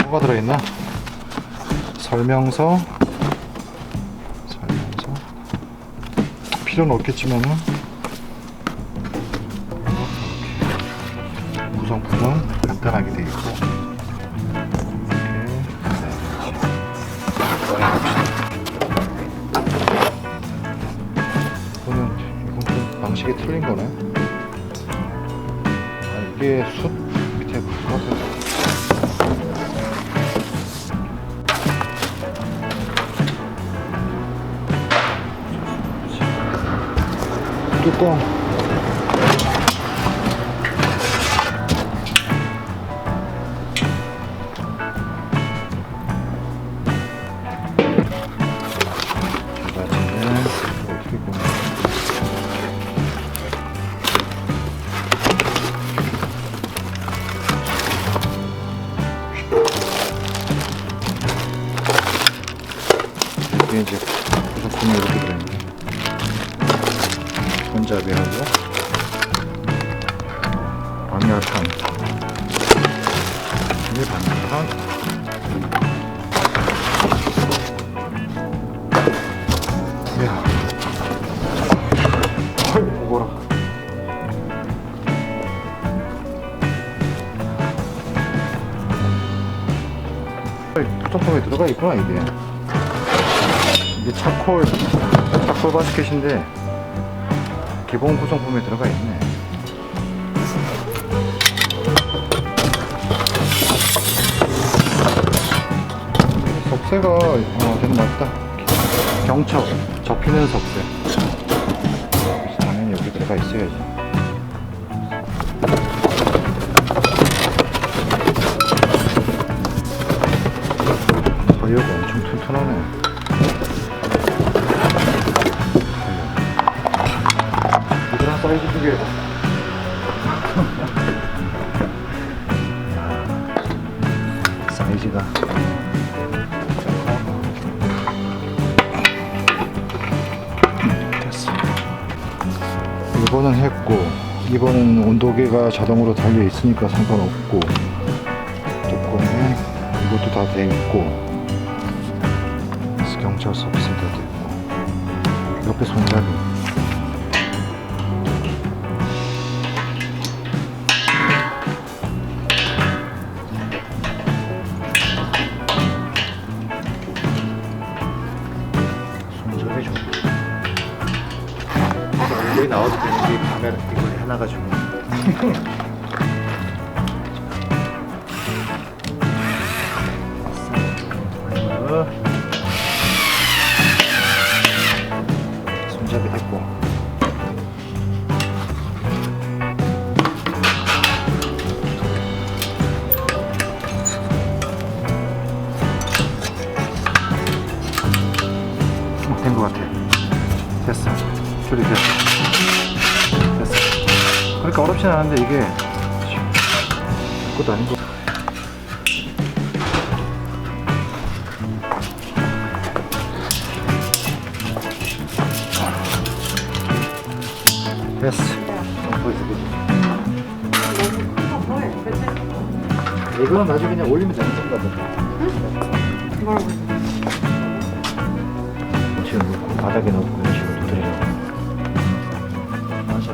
뭐가 들어있나? 설명서 필요는 없겠지만은 이렇게 구성품은 간단하게 되어 있고 이건 좀 방식이 틀린 거네. 이게 숯 밑에 뭐가 뚜껑 바지는 어떻게 보면 이게 이제 구성품이 이렇게 들어있네. 손잡이하고 방열판, 이게 방열판, 이야, 헐, 무거라. 구성품에 들어가 있구나. 이게 차콜 바스켓인데 기본 구성품에 들어가 있네. 석쇠가 되는 맞다. 경첩 접히는 석쇠. 당연히 여기 들어가 있어야지. 여기 엄청 튼튼하네. 사이즈 두 개. 사이즈가 됐어. 1번은 했고 2번은 온도계가 자동으로 달려 있으니까 상관없고 뚜껑에 이것도 다 돼 있고 경찰 서비스도 됐고 옆에 손잡이. 여기 나와도 되는데 카메라 이걸 해놔가지고 손잡이 됐고 된 것 같아. 됐어. 줄이 됐어. 그러니까 어렵진 않은데 이게 그것도 아니고 됐어. 이거는 나중에 그냥 올리면 되는 건가 보다. 뭐라고? 지금 놓고 바닥에 놓고 이런 식으로 두드리려고. 맞아.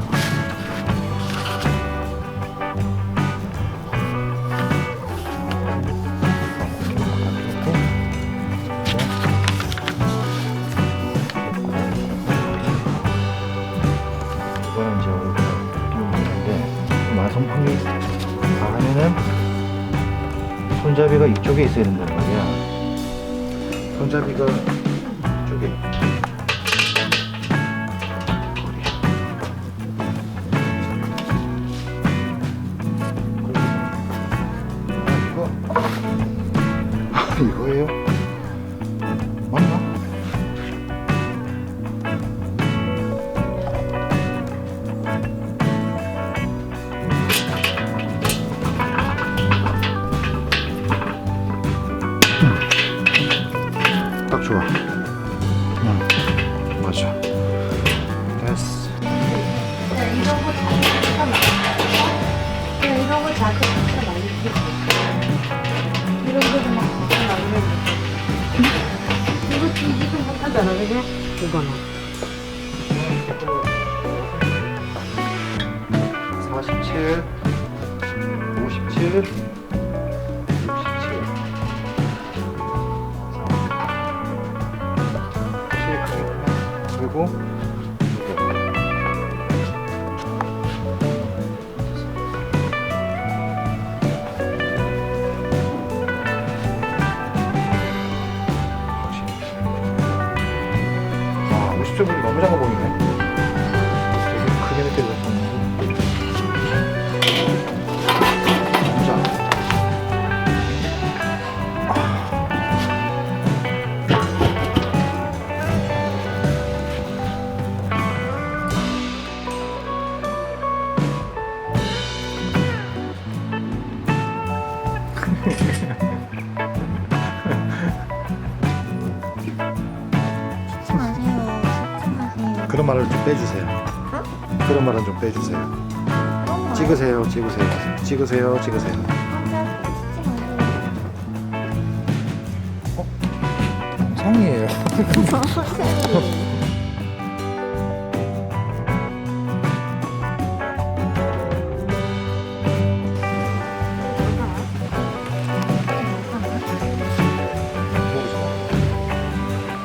이거는 이제 우리가 느끼는 건데 완성품이 다 하면은 손잡이가 이쪽에 있어야 된단 말이야. 손잡이가 이쪽에. 이거예요? 맞나? 딱 좋아. 맞아. 됐어. 이런 거 자극 이런 거 자극 이런 거 5만 원. 47, 57, 67. 그리고 와, 50점은 너무 작아 보이네. 되게 크게 느껴졌었는데. 자. 집중하세요. 그런 말을 좀 빼주세요. 그런 말은 좀 빼주세요. 찍으세요, 찍으세요, 찍으세요, 찍으세요. 상이에요.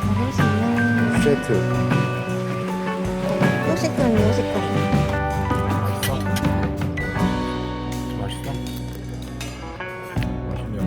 먹을 수 있는 세트. 요식감. 맛있어? 맛있냐?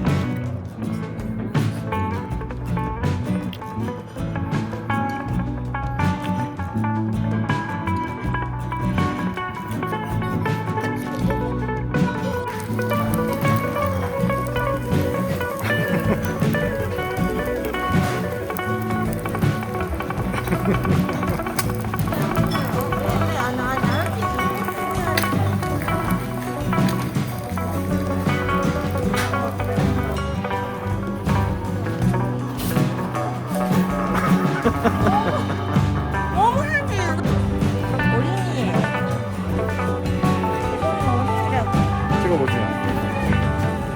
찍어보세요.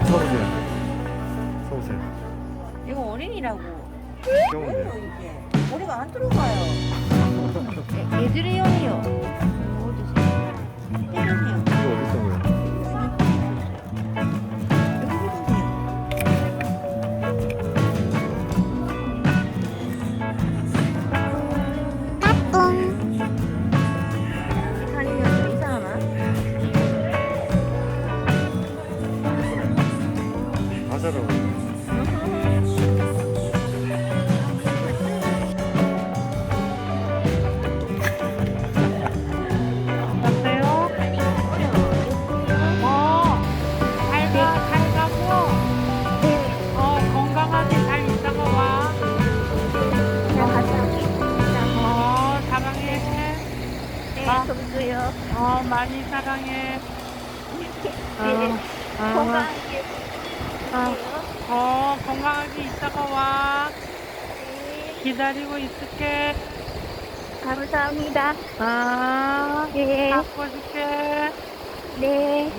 서보세요. 서보세요. 이거 어린이라고. 찍어보세요. 이게 머리가 안 들어가요. 애들이용이요. 해주세요. 이거 어디 있던 거야? 다니면 좀 이상하나? 과자로. 어때요? 잘 가고, 건강하게 잘 있다가 와. 사랑해. 저도요. 많이 사랑해. 건강하게. 건강하게 있다가 와. 기다리고 있을게. 감사합니다. 아, 네. 바꿔줄게. 네.